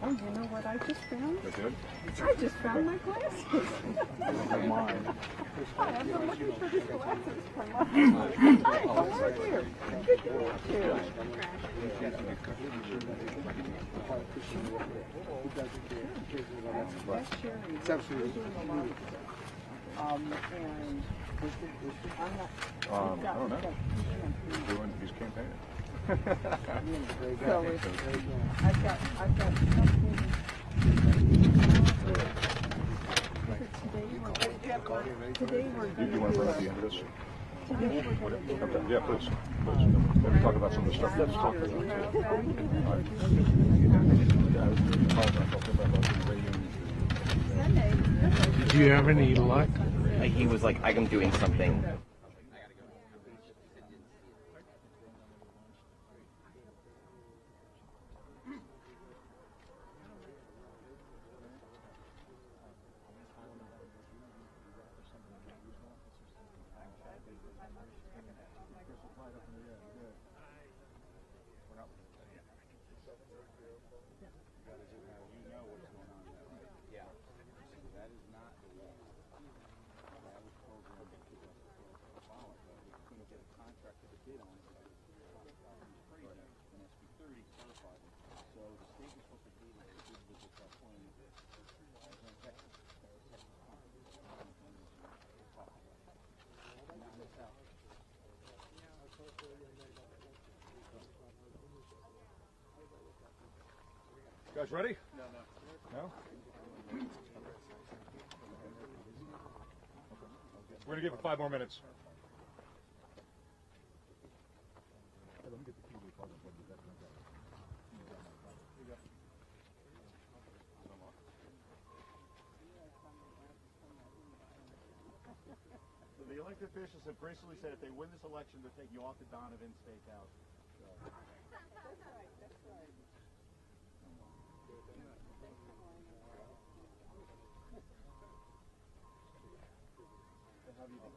Oh, you know what I just found? They're good? I just found my glasses. They're mine. Hi, I've been looking for these glasses for months. Hi, how are you? Good to meet you. That's Sherry. It's absolutely. And I'm not. I don't know. He's campaigning. So I've got something. Today we're going to You want to bring up the end of this? Today we're going to do. Okay. Yeah, please. Please. Maybe talk about some of the stuff that's talked about. Did you have any luck? He was like, I'm doing something. You guys ready? No? We're going to give it 5 more minutes. So the elected officials have basically said if they win this election, they'll take you off the Donovan Steakhouse. So. That's right, that's right. How do you think?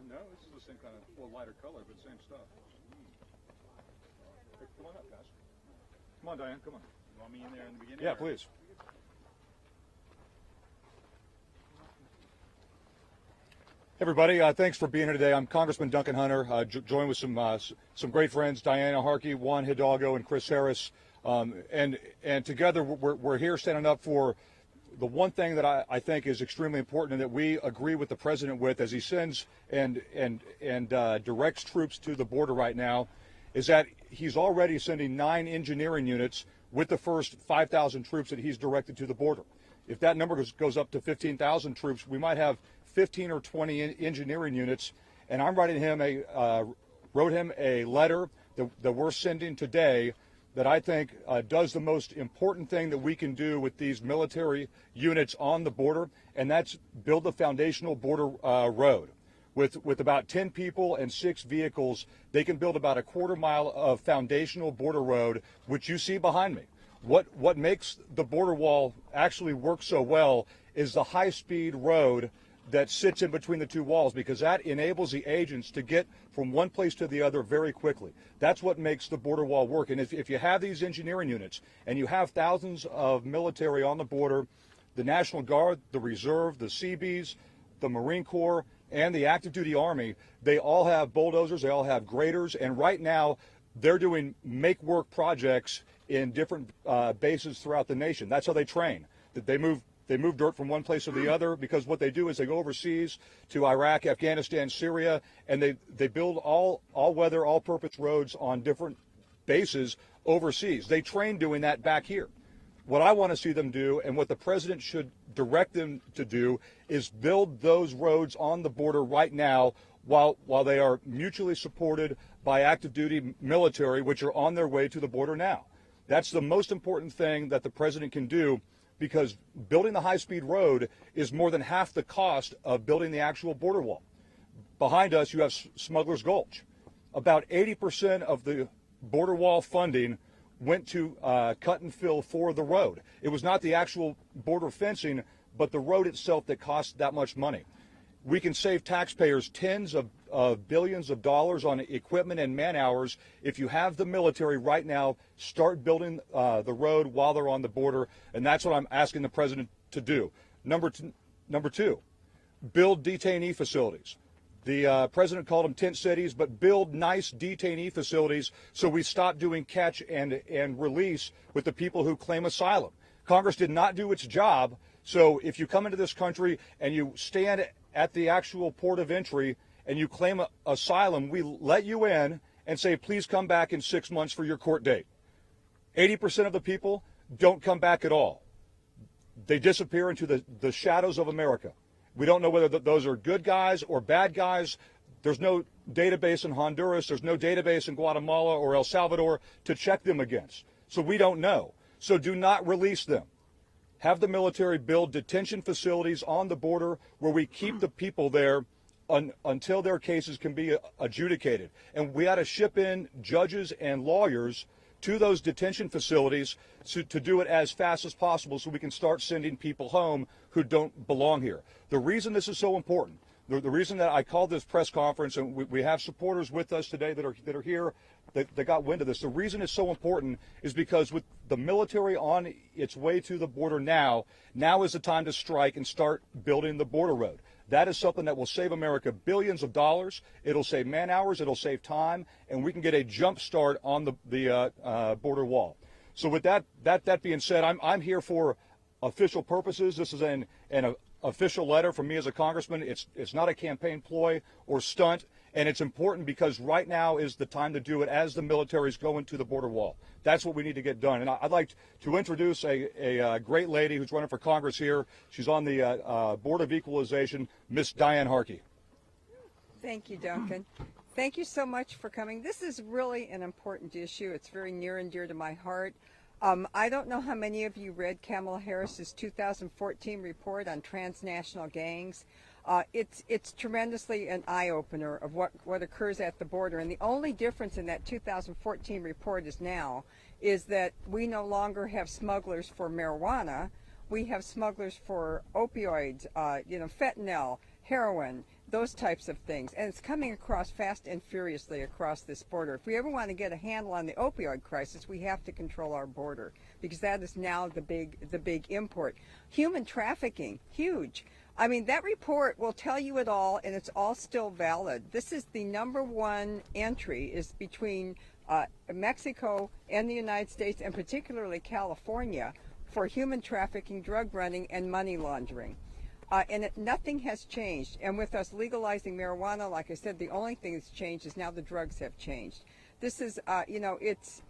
No, it's the same kind of, well, lighter color, but same stuff. Hey, come on up, guys. Come on, Diane, come on. You want me in there in the beginning? Yeah, please. Hey everybody, thanks for being here today. I'm Congressman Duncan Hunter, joined with some great friends, Diana Harkey, Juan Hidalgo, and Chris Harris. And together we're here standing up for the one thing that I think is extremely important and that we agree with the president with as he sends and directs troops to the border right now is that he's already sending 9 engineering units with the first 5,000 troops that he's directed to the border. If that number goes up to 15,000 troops, we might have 15 or 20 engineering units. And I'm wrote him a letter that we're sending today that I think does the most important thing that we can do with these military units on the border, and that's build the foundational border road. With about 10 people and 6 vehicles, they can build about a quarter mile of foundational border road, which you see behind me. What makes the border wall actually work so well is the high-speed road that sits in between the 2 walls, because that enables the agents to get from one place to the other very quickly. That's what makes the border wall work. And if you have these engineering units and you have thousands of military on the border, the National Guard, the Reserve, the Seabees, the Marine Corps, and the active duty Army, they all have bulldozers, they all have graders, and right now they're doing make work projects in different bases throughout the nation. That's how they train. They move dirt from one place to the other, because what they do is they go overseas to Iraq, Afghanistan, Syria, and they build all-weather, all-purpose roads on different bases overseas. They train doing that back here. What I want to see them do, and what the president should direct them to do, is build those roads on the border right now while they are mutually supported by active duty military, which are on their way to the border now. That's the most important thing that the president can do, because building the high-speed road is more than half the cost of building the actual border wall. Behind us, you have Smuggler's Gulch. About 80% of the border wall funding went to cut and fill for the road. It was not the actual border fencing, but the road itself that cost that much money. We can save taxpayers tens of billions of dollars on equipment and man hours if you have the military right now start building the road while they're on the border, and that's what I'm asking the president to do. Number two, build detainee facilities. The president called them tent cities, but build nice detainee facilities so we stop doing catch and release with the people who claim asylum. Congress did not do its job, so if you come into this country and you stand at the actual port of entry and you claim asylum, we let you in and say, please come back in 6 months for your court date. 80% of the people don't come back at all. They disappear into the shadows of America. We don't know whether those are good guys or bad guys. There's no database in Honduras. There's no database in Guatemala or El Salvador to check them against. So we don't know. So do not release them. Have the military build detention facilities on the border where we keep the people there until their cases can be adjudicated. And we ought to ship in judges and lawyers to those detention facilities to do it as fast as possible so we can start sending people home who don't belong here. The reason this is so important, the reason that I called this press conference, and we have supporters with us today that are here that got wind of this, the reason it's so important is because with the military on its way to the border now is the time to strike and start building the border road. That is something that will save America billions of dollars. It'll save man hours. It'll save time, and we can get a jump start on the border wall. So with that being said, I'm here for official purposes. This is an official letter from me as a congressman. It's not a campaign ploy or stunt, and it's important because right now is the time to do it as the military's going to the border wall. That's what we need to get done. And I'd like to introduce a great lady who's running for Congress here. She's on the Board of Equalization, Miss Diane Harkey. Thank you, Duncan. Thank you so much for coming. This is really an important issue. It's very near and dear to my heart. I don't know how many of you read Kamala Harris's 2014 report on transnational gangs. It's tremendously an eye-opener of what occurs at the border. And the only difference in that 2014 report is that we no longer have smugglers for marijuana. We have smugglers for opioids, fentanyl, heroin, those types of things. And it's coming across fast and furiously across this border. If we ever want to get a handle on the opioid crisis, we have to control our border, because that is now the big import. Human trafficking, huge. I mean, that report will tell you it all, and it's all still valid. This is the #1 entry is between Mexico and the United States, and particularly California, for human trafficking, drug running, and money laundering. Nothing has changed. And with us legalizing marijuana, like I said, the only thing that's changed is now the drugs have changed. This is,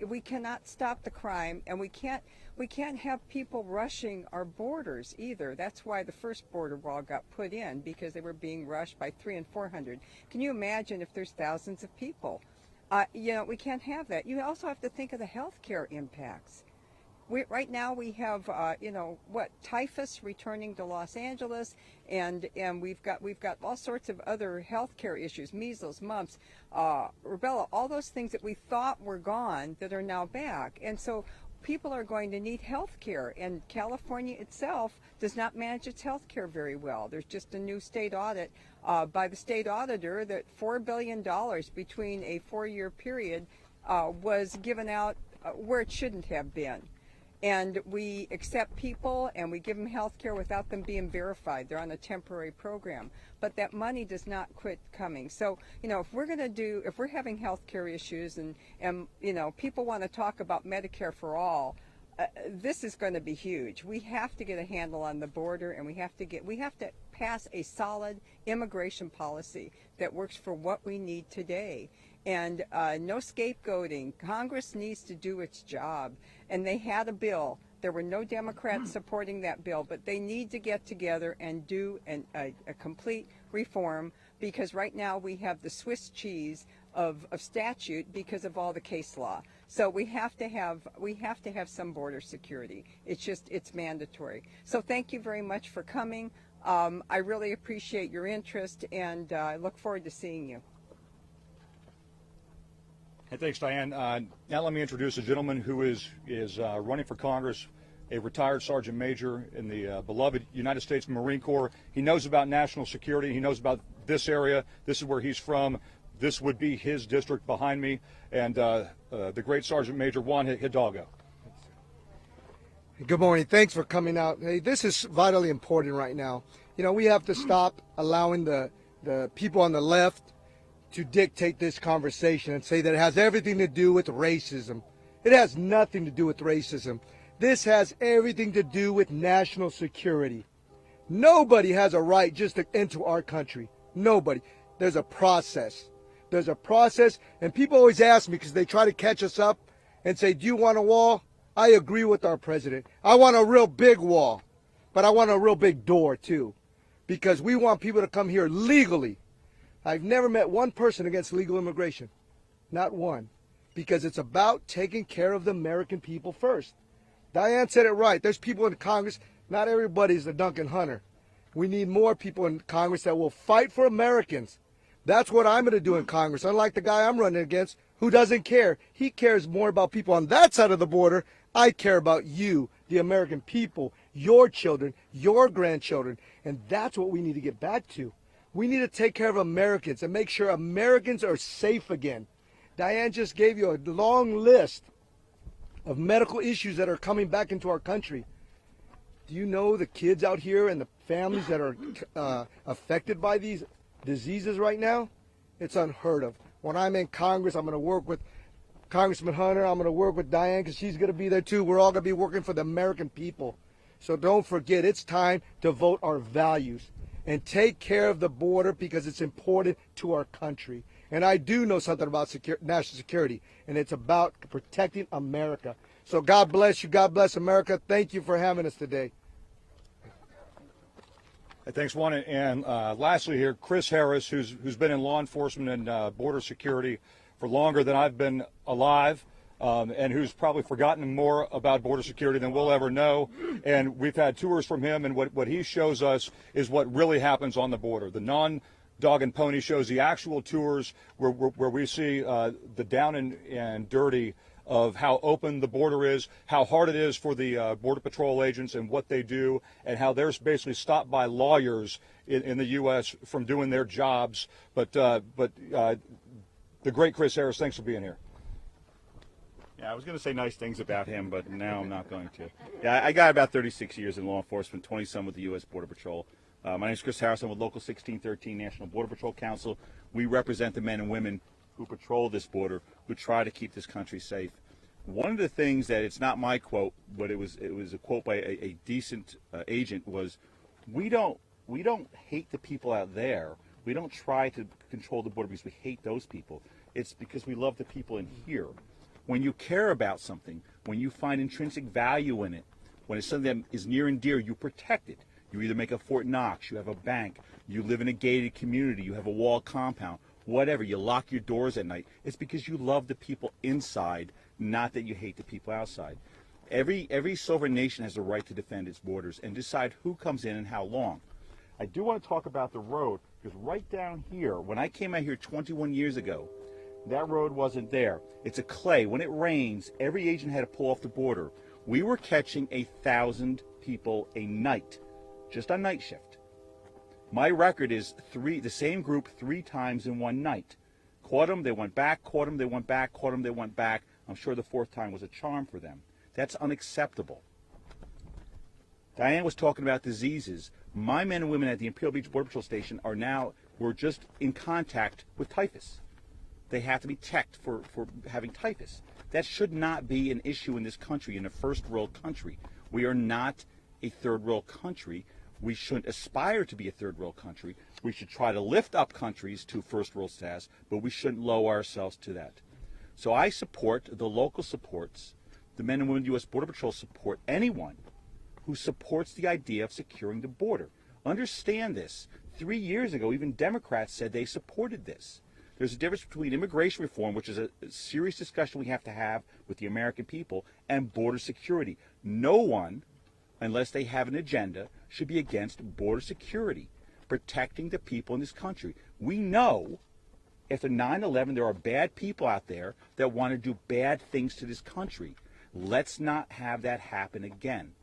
we cannot stop the crime, and we can't have people rushing our borders either. That's why the first border wall got put in, because they were being rushed by 300 and 400. Can you imagine if there's thousands of people? We can't have that. You also have to think of the healthcare impacts. Right now we have, typhus returning to Los Angeles, and we've got all sorts of other healthcare issues, measles, mumps, rubella, all those things that we thought were gone that are now back. And so people are going to need health care, and California itself does not manage its health care very well. There's just a new state audit by the state auditor that $4 billion between a 4-year period was given out where it shouldn't have been. And we accept people and we give them health care without them being verified. They're on a temporary program. But that money does not quit coming. So, if we're having health care issues and people want to talk about Medicare for all, this is going to be huge. We have to get a handle on the border, and we have to pass a solid immigration policy that works for what we need today. And no scapegoating. Congress needs to do its job. And they had a bill. There were no Democrats supporting that bill, but they need to get together and do a complete reform, because right now we have the Swiss cheese of statute because of all the case law. So we have to have some border security. It's mandatory. So thank you very much for coming. I really appreciate your interest, and I look forward to seeing you. Hey, thanks, Diane. Now let me introduce a gentleman who is running for Congress, a retired sergeant major in the beloved United States Marine Corps. He knows about national security. He knows about this area. This is where he's from. This would be his district behind me. And the great Sergeant Major Juan Hidalgo. Good morning. Thanks for coming out. Hey, this is vitally important right now. We have to stop allowing the people on the left to dictate this conversation and say that it has everything to do with racism. It has nothing to do with racism. This has everything to do with national security. Nobody has a right just to enter our country. Nobody. There's a process. There's a process, and people always ask me, because they try to catch us up and say, do you want a wall? I agree with our president. I want a real big wall, but I want a real big door too, because we want people to come here legally. I've never met one person against legal immigration. Not one. Because it's about taking care of the American people first. Diane said it right. There's people in Congress. Not everybody's a Duncan Hunter. We need more people in Congress that will fight for Americans. That's what I'm going to do in Congress. Unlike the guy I'm running against, who doesn't care. He cares more about people on that side of the border. I care about you, the American people, your children, your grandchildren. And that's what we need to get back to. We need to take care of Americans and make sure Americans are safe again. Diane just gave you a long list of medical issues that are coming back into our country. Do you know the kids out here and the families that are affected by these diseases right now, it's unheard of. When I'm in Congress, I'm going to work with Congressman Hunter. I'm going to work with Diane because she's going to be there too. We're all going to be working for the American people. So don't forget, it's time to vote our values and take care of the border because it's important to our country. And I do know something about national security, and it's about protecting America. So God bless you. God bless America. Thank you for having us today. Thanks, Juan. And lastly here, Chris Harris, who's been in law enforcement and border security for longer than I've been alive, and who's probably forgotten more about border security than we'll ever know. And we've had tours from him, and what he shows us is what really happens on the border. The non-dog and pony shows the actual tours where we see the down and dirty of how open the border is, how hard it is for the Border Patrol agents and what they do, and how they're basically stopped by lawyers in the U.S. from doing their jobs. But the great Chris Harris, thanks for being here. Yeah, I was going to say nice things about him, but now I'm not going to. Yeah, I got about 36 years in law enforcement, 20-some with the U.S. Border Patrol. My name is Chris Harris. I'm with Local 1613 National Border Patrol Council. We represent the men and women who patrol this border, who try to keep this country safe. One of the things that, it's not my quote, but it was a quote by a decent agent, was, we don't hate the people out there. We don't try to control the border because we hate those people. It's because we love the people in here. When you care about something, when you find intrinsic value in it, when it's something that is near and dear, you protect it. You either make a Fort Knox, you have a bank, you live in a gated community, you have a walled compound, whatever, you lock your doors at night. It's because you love the people inside, not that you hate the people outside. Every sovereign nation has a right to defend its borders and decide who comes in and how long. I do want to talk about the road, because right down here, when I came out here 21 years ago, that road wasn't there. It's a clay. When it rains, every agent had to pull off the border. We were catching 1,000 people a night, just on night shift. My record is the same group 3 times in one night. Caught them, they went back, caught them, they went back, caught them, they went back. I'm sure the 4th time was a charm for them. That's unacceptable. Diane was talking about diseases. My men and women at the Imperial Beach Border Patrol Station were just in contact with typhus. They have to be checked for having typhus. That should not be an issue in this country, in a first world country. We are not a third world country. We shouldn't aspire to be a third world country. We should try to lift up countries to first world status, but we shouldn't lower ourselves to that. So I support, the local supports, the men and women of the U.S. Border Patrol support anyone who supports the idea of securing the border. Understand this. 3 years ago, even Democrats said they supported this. There's a difference between immigration reform, which is a serious discussion we have to have with the American people, and border security. No one, unless they have an agenda, should be against border security, protecting the people in this country. We know after 9/11 there are bad people out there that want to do bad things to this country. Let's not have that happen again.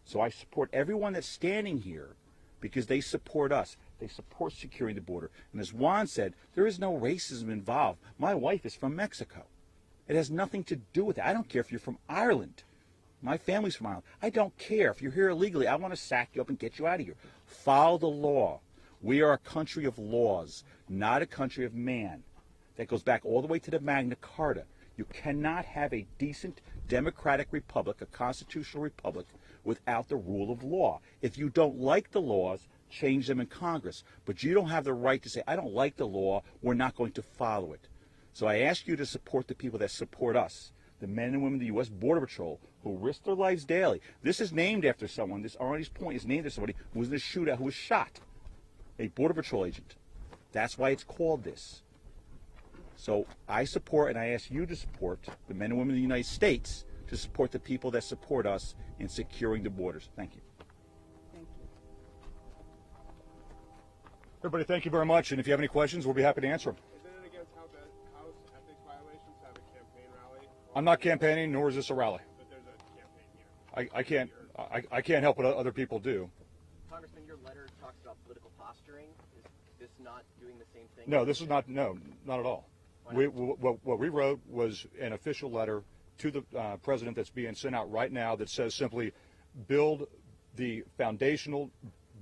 So I support everyone that's standing here because they support us. They support securing the border. And as Juan said, there is no racism involved. My wife is from Mexico. It has nothing to do with it. I don't care if you're from Ireland. My family's from Ireland. I don't care. If you're here illegally, I want to sack you up and get you out of here. Follow the law. We are a country of laws, not a country of man. That goes back all the way to the Magna Carta. You cannot have a decent democratic republic, a constitutional republic, without the rule of law. If you don't like the laws, change them in Congress. But you don't have the right to say, I don't like the law, we're not going to follow it. So I ask you to support the people that support us, the men and women of the U.S. Border Patrol, who risk their lives daily. This is named after someone, this Arnie's Point is named after somebody who was in a shootout, who was shot, a Border Patrol agent. That's why it's called this. So I support, and I ask you to support, the men and women of the United States to support the people that support us in securing the borders. Thank you. Thank you. Everybody, thank you very much. And if you have any questions, we'll be happy to answer them. Isn't it against House ethics violations to have a campaign rally? I'm not campaigning, nor is this a rally. But there's a campaign here. I can't help what other people do. Congressman, your letter talks about political posturing. Is this not doing the same thing? No, this is not. No, not at all. What we wrote was an official letter to the president that's being sent out right now that says simply, build the foundational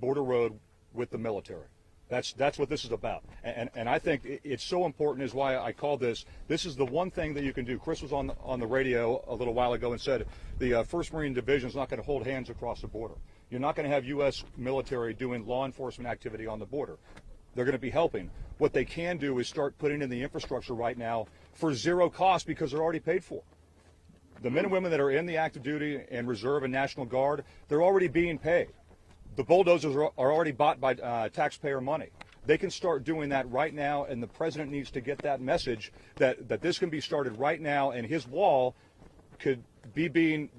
border road with the military. That's what this is about, and I think it's so important, is why I call this is the one thing that you can do. Chris was on the radio a little while ago and said the 1st Marine Division is not going to hold hands across the border. You're not going to have U.S. military doing law enforcement activity on the border. They're going to be helping. What they can do is start putting in the infrastructure right now for zero cost, because they're already paid for. The men and women that are in the active duty and reserve and National Guard, they're already being paid. The bulldozers are already bought by taxpayer money. They can start doing that right now, and the president needs to get that message that this can be started right now, and his wall could be being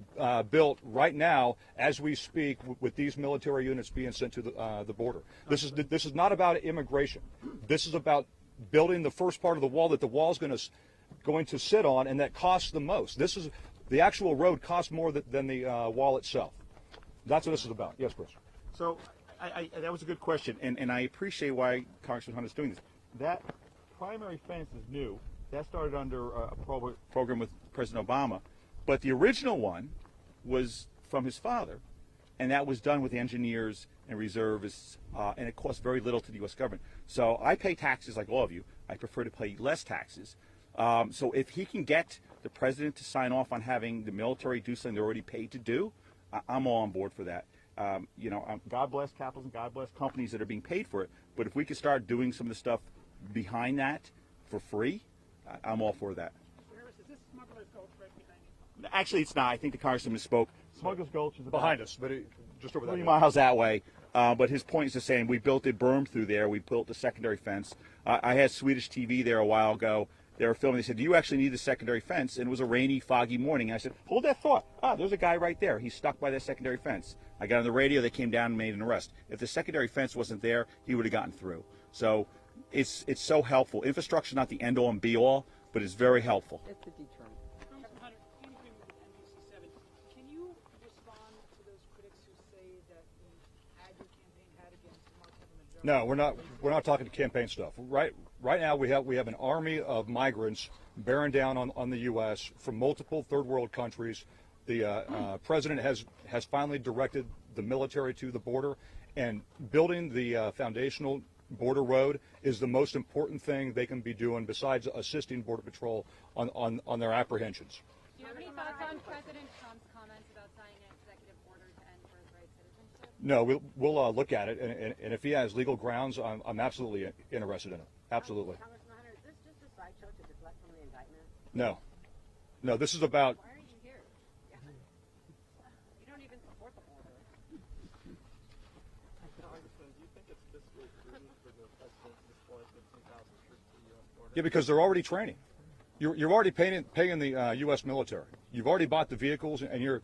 built right now as we speak, with these military units being sent to the border. This is not about immigration. This is about building the first part of the wall that the wall is going to sit on, and that costs the most. This is the actual road costs more than the wall itself. That's what this is about. Yes, Chris. So that was a good question, and I appreciate why Congressman Hunt is doing this. That primary fence is new. That started under a program with President Obama, but the original one was from his father, and that was done with engineers and reservists, and it cost very little to the U.S. government. So I pay taxes like all of you. I prefer to pay less taxes. So if he can get the president to sign off on having the military do something they're already paid to do, I'm all on board for that. God bless capitals and God bless companies that are being paid for it. But if we could start doing some of the stuff behind that for free, I'm all for that. Harris, is this Smuggler's Gulch right behind you? Actually, it's not. I think the congressman misspoke. Smuggler's Gulch is Behind us, but just over that 3 way. miles that way. But his point is the same. We built a berm through there. We built a secondary fence. I had Swedish TV there a while ago. They were filming. They said, "Do you actually need the secondary fence?" And it was a rainy, foggy morning. And I said, "Hold that thought. There's a guy right there. He's stuck by that secondary fence." I got on the radio. They came down and made an arrest. If the secondary fence wasn't there, he would have gotten through. So it's so helpful. Infrastructure is not the end-all and be-all, but it's very helpful. It's a deterrent. Congressman Hunter, in agreement with NBC7, can you respond to those critics who say that the ad your campaign had against Marquette and No, we're not talking campaign stuff. Right now we have an army of migrants bearing down on the U.S. from multiple third world countries. The president has finally directed the military to the border, and building the foundational border road is the most important thing they can be doing, besides assisting Border Patrol on their apprehensions. Do you have any thoughts on President Trump's comments about signing an executive order to end birthright citizenship? No, we'll look at it, and if he has legal grounds, I'm absolutely interested in it. Absolutely. Congressman Hunter, is this just a sideshow to deflect from the indictment? No, this is about. Why aren't you here? You don't even support the border. Congressman, do you think it's fiscally prudent for the president to deploy 15,000 troops to the U.S. border? Yeah, because they're already training. You're already paying the U.S. military. You've already bought the vehicles, and you're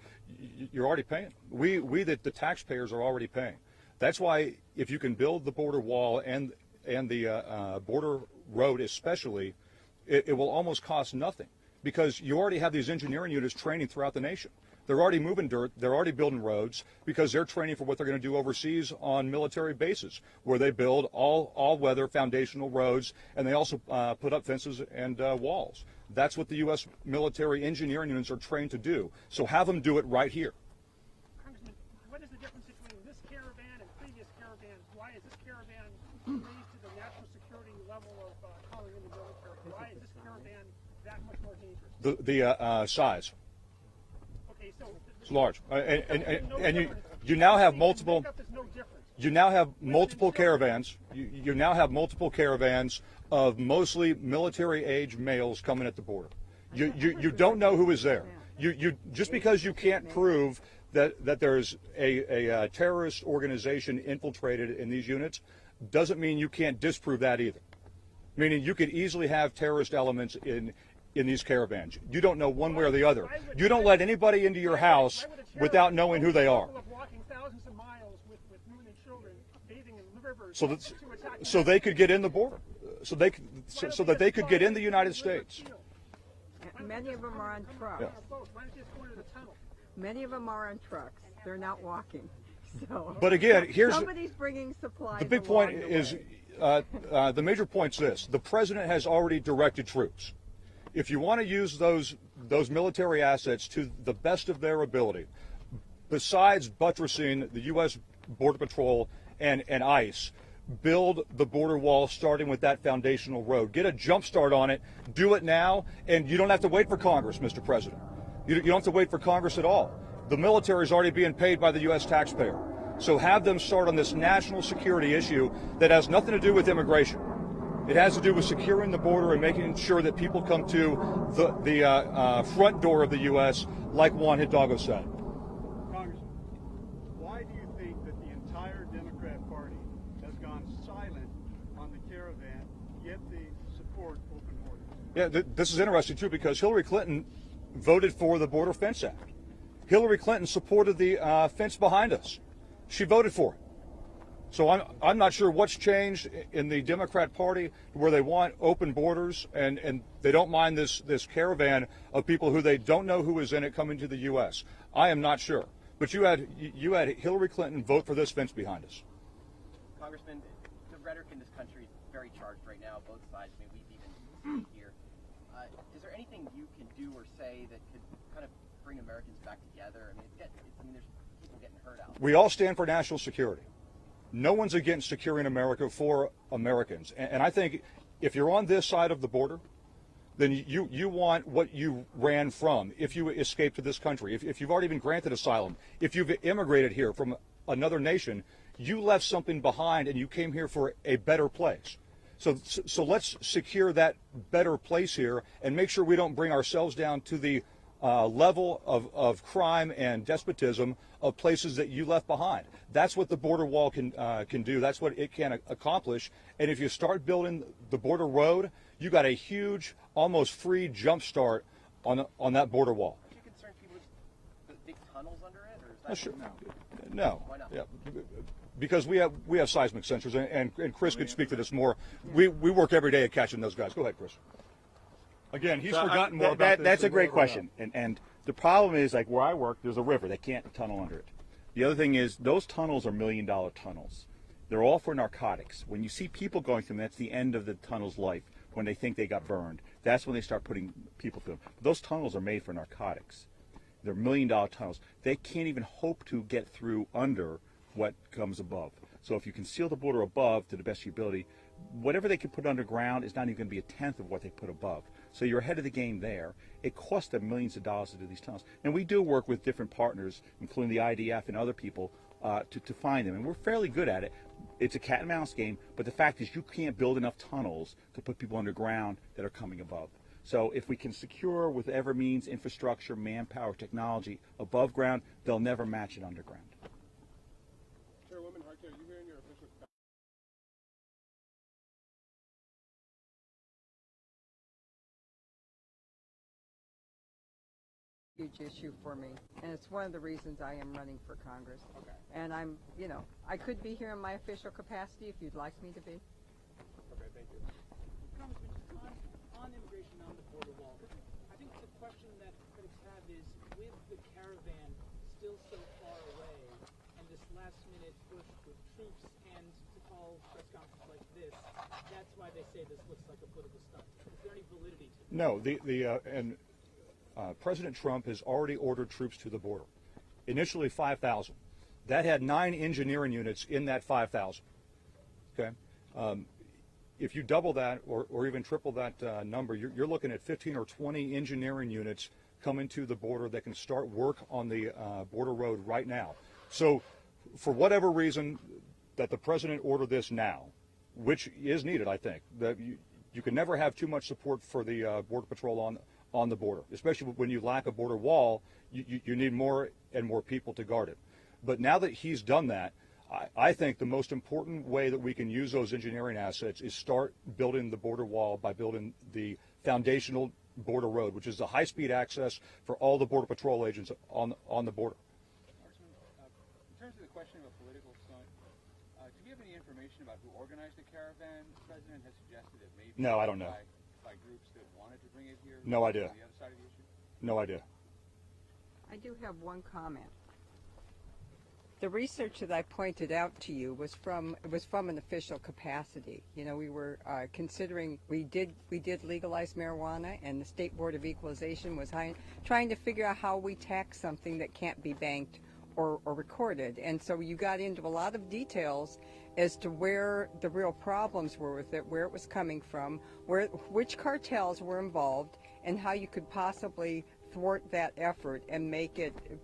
already paying. We the taxpayers are already paying. That's why if you can build the border wall and the border road especially, it will almost cost nothing, because you already have these engineering units training throughout the nation. They're already moving dirt. They're already building roads, because they're training for what they're going to do overseas on military bases, where they build all-weather foundational roads, and they also put up fences and walls. That's what the U.S. military engineering units are trained to do. So have them do it right here. Congressman, what is the difference between this caravan and previous caravans? Why is this caravan raised to the national security level of calling in the military? Why is this caravan that much more dangerous? The size. Okay, so It's large, and you now have multiple. makeup is no different. You now have multiple caravans. You now have multiple caravans of mostly military-age males coming at the border. You don't know who is there. You just because you can't prove that there's a terrorist organization infiltrated in these units doesn't mean you can't disprove that either. Meaning you could easily have terrorist elements in these caravans. You don't know one way or the other. You don't let anybody into your house without knowing who they are. Walking thousands of miles with women and children, bathing in rivers So they could get in the border, so that they could get in the United States. Many of them are on trucks. Yeah. Why don't you just go into the tunnel? Many of them are on trucks. They're not walking. So. But again, here's somebody's bringing supplies. the big point is the major point's this: the president has already directed troops. If you want to use those military assets to the best of their ability, besides buttressing the U.S. Border Patrol and ICE build the border wall starting with that foundational road. Get a jump start on it. Do it now, and you don't have to wait for Congress, Mr. President. You don't have to wait for Congress at all. The military is already being paid by the U.S. taxpayer. So have them start on this national security issue that has nothing to do with immigration. It has to do with securing the border and making sure that people come to the front door of the U.S., like Juan Hidalgo said. Congressman, why do you think that the entire Democrat Party has gone silent on the caravan, yet they support open borders? Yeah, this is interesting, too, because Hillary Clinton voted for the Border Fence Act. Hillary Clinton supported the fence behind us. She voted for it. So I'm not sure what's changed in the Democrat Party where they want open borders and they don't mind this caravan of people who they don't know who is in it coming to the U.S. I am not sure. But you had Hillary Clinton vote for this fence behind us. Congressman, the rhetoric in this country is very charged right now, both sides. I mean, we've even seen it here. Is there anything you can do or say that could kind of bring Americans back together? I mean, there's people getting hurt out there. We all stand for national security. No one's against securing America for Americans. And I think if you're on this side of the border, then you want what you ran from if you escaped to this country. If you've already been granted asylum, if you've immigrated here from another nation, you left something behind and you came here for a better place. So let's secure that better place here and make sure we don't bring ourselves down to the level of crime and despotism of places that you left behind. That's what the border wall can do. That's what it can accomplish. And if you start building the border road, you got a huge, almost free jump start on that border wall. Are you concerned people with the big tunnels under it, or is that Sure. No. Why not? Yeah. Because we have seismic sensors, and Chris could speak to this more. We work every day at catching those guys. Go ahead, Chris. Again, he's forgotten more about this. That's a than great we'll ever question. And the problem is, like where I work, there's a river. They can't tunnel under it. The other thing is, those tunnels are $1 million tunnels. They're all for narcotics. When you see people going through them, that's the end of the tunnel's life. When they think they got burned, that's when they start putting people through them. But those tunnels are made for narcotics. They're $1 million tunnels. They can't even hope to get through under what comes above. So if you can seal the border above to the best of your ability, whatever they can put underground is not even going to be a tenth of what they put above. So you're ahead of the game there. It costs them millions of dollars to do these tunnels. And we do work with different partners, including the IDF and other people, to find them. And we're fairly good at it. It's a cat and mouse game, but the fact is you can't build enough tunnels to put people underground that are coming above. So if we can secure with whatever means, infrastructure, manpower, technology, above ground, they'll never match it underground. Chairwoman Harkey, are you hearing your official Huge issue for me, and it's one of the reasons I am running for Congress. Okay. And I could be here in my official capacity if you'd like me to be. Okay, thank you. Congressman, just on immigration, on the border wall, I think the question that critics have is, with the caravan still so far away, and this last-minute push with troops, and to call press conference like this, that's why they say this looks like a political stunt. Is there any validity to it? No, President Trump has already ordered troops to the border. Initially 5,000. That had 9 engineering units in that 5,000. Okay, if you double that or even triple that number, you're looking at 15 or 20 engineering units coming to the border that can start work on the border road right now. So, for whatever reason that the president ordered this now, which is needed, I think that you can never have too much support for the Border Patrol on the border, especially when you lack a border wall. You need more and more people to guard it. But now that he's done that, I think the most important way that we can use those engineering assets is start building the border wall by building the foundational border road, which is the high-speed access for all the Border Patrol agents on the border. In terms of the question of a political stunt, do you have any information about who organized the caravan? The president has suggested it may be No, I don't know. By groups that wanted to bring it here. No idea. On the other side of the issue? No idea. I do have one comment. The research that I pointed out to you was from an official capacity. You know, we were considering we did legalize marijuana, and the State Board of Equalization was trying to figure out how we tax something that can't be banked or recorded. And so you got into a lot of details as to where the real problems were with it, where it was coming from, which cartels were involved, and how you could possibly thwart that effort and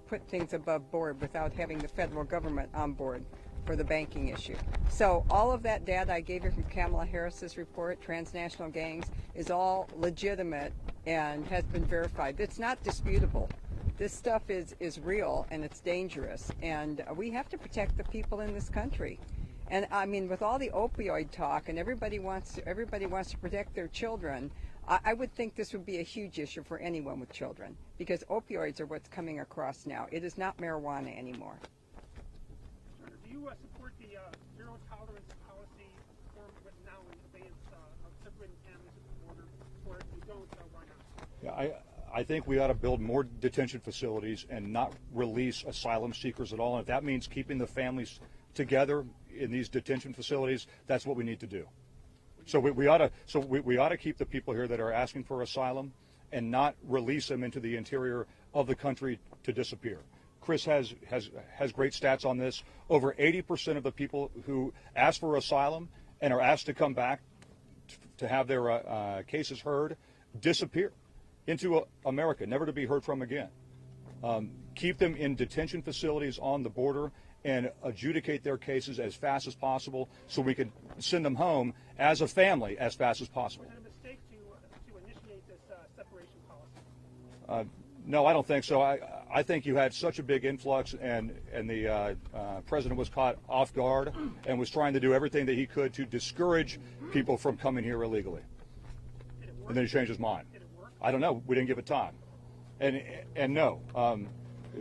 put things above board without having the federal government on board for the banking issue. So all of that data I gave you from Kamala Harris's report, Transnational Gangs, is all legitimate and has been verified. It's not disputable. This stuff is real, and it's dangerous, and we have to protect the people in this country. And I mean, with all the opioid talk, and everybody wants to protect their children, I would think this would be a huge issue for anyone with children, because opioids are what's coming across now. It is not marijuana anymore. Do you support the zero tolerance policy formed with now in abeyance of separating families at the border, or if you don't, why not? Yeah, I think we ought to build more detention facilities and not release asylum seekers at all. And if that means keeping the families together in these detention facilities, that's what we need to do. So we ought to keep the people here that are asking for asylum and not release them into the interior of the country to disappear. Chris has great stats on this. Over 80% of the people who ask for asylum and are asked to come back to have their cases heard disappear into America, never to be heard from again. Keep them in detention facilities on the border and adjudicate their cases as fast as possible so we can send them home as a family as fast as possible. Was it a mistake to initiate this separation policy? No, I don't think so. I think you had such a big influx, and the president was caught off guard and was trying to do everything that he could to discourage people from coming here illegally. Did it work? And then he changed his mind. Did it work? I don't know. We didn't give it time. And no,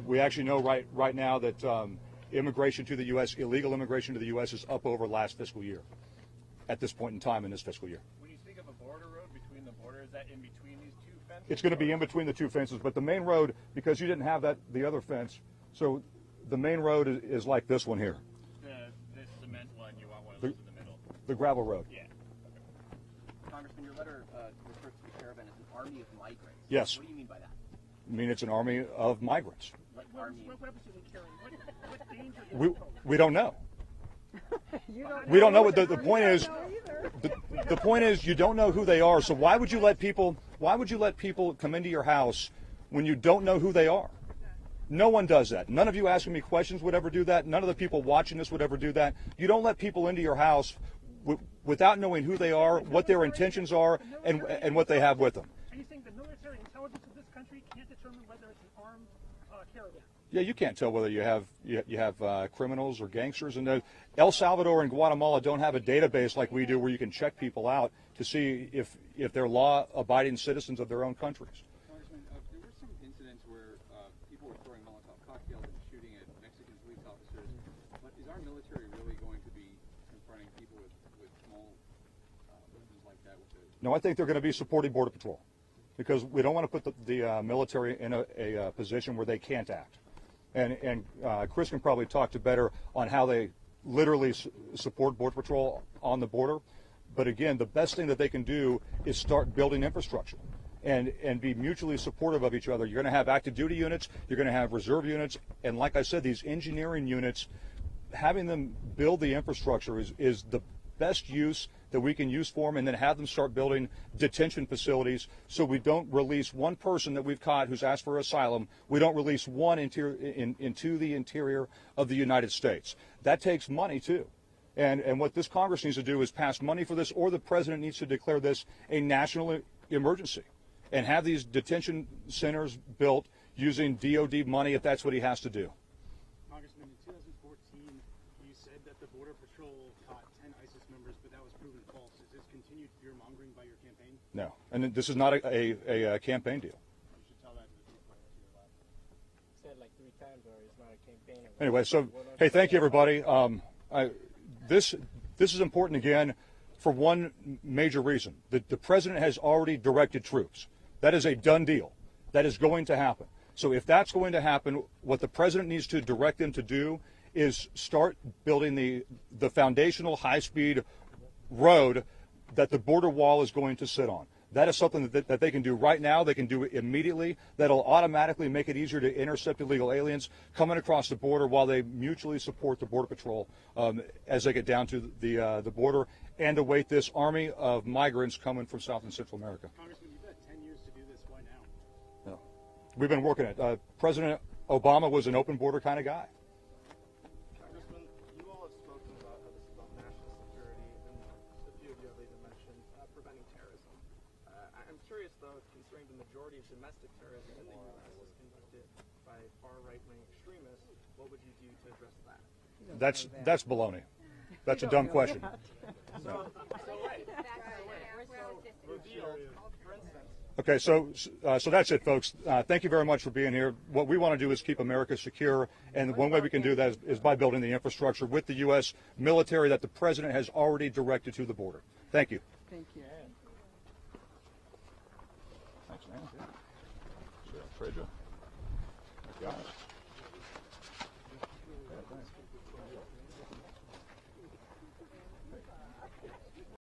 we actually know right now that immigration to the U.S., illegal immigration to the U.S. is up over last fiscal year at this point in time in this fiscal year. When you think of a border road between the border, is that in between these two fences? It's going to be in between the two fences, but the main road, because you didn't have the other fence, so the main road is like this one here. This cement one, you want one of those in the middle? The gravel road. Yeah. Congressman, your letter refers to the caravan as an army of migrants. Yes. What do you mean by that? I mean, it's an army of migrants. Like What army? weapons are they carrying? What danger do they pose? We don't know. We don't know what the point is. The point is you don't know who they are. So why would you let people come into your house when you don't know who they are? No one does that. None of you asking me questions would ever do that. None of the people watching this would ever do that. You don't let people into your house without knowing who they are, what their intentions are, and what they have with them. Are you saying the military intelligence of this country can't determine whether it's an armed caravan? Yeah, you can't tell whether you have criminals or gangsters. And El Salvador and Guatemala don't have a database like we do where you can check people out to see if they're law-abiding citizens of their own countries. Congressman, there were some incidents where people were throwing Molotov cocktails and shooting at Mexican police officers. But is our military really going to be confronting people with small weapons like that? No, I think they're going to be supporting Border Patrol because we don't want to put the military in a position where they can't act. And Chris can probably talk to better on how they literally support Border Patrol on the border. But again, the best thing that they can do is start building infrastructure and be mutually supportive of each other. You're going to have active duty units, you're going to have reserve units, and like I said, these engineering units, having them build the infrastructure is the best use that we can use for them, and then have them start building detention facilities so we don't release one person that we've caught who's asked for asylum. We don't release one into the interior of the United States. That takes money too. And what this Congress needs to do is pass money for this, or the president needs to declare this a national emergency and have these detention centers built using DOD money if that's what he has to do. Congressman, in 2014, you said that the Border Patrol caught 10 ISIS members, but that was proven false. Is this continued fear-mongering by your campaign? No. And this is not a campaign deal. You should tell that to the people to your left. Said like 3 times already, it's not a campaign. Anyway, so, hey, thank you, everybody. This is important, again, for one major reason. The president has already directed troops. That is a done deal. That is going to happen. So if that's going to happen, what the president needs to direct them to do is start building the foundational high-speed road that the border wall is going to sit on. That is something that they can do right now. They can do it immediately. That'll automatically make it easier to intercept illegal aliens coming across the border while they mutually support the Border Patrol as they get down to the border and await this army of migrants coming from South and Central America. Congressman, you've had 10 years to do this. Why now? We've been working it. President Obama was an open border kind of guy. Congressman, you all have spoken about how this is about national security, and a few of you have even mentioned preventing terrorism. I'm curious, though, considering the majority of domestic terrorism in the U.S. is conducted by far-right-wing extremists, what would you do to address that? That's baloney. That's a dumb question. Okay, so that's it, folks. Thank you very much for being here. What we want to do is keep America secure, and one way we can do that is by building the infrastructure with the U.S. military that the president has already directed to the border. Thank you. Thank you. Thanks, man. Trade you. Guys.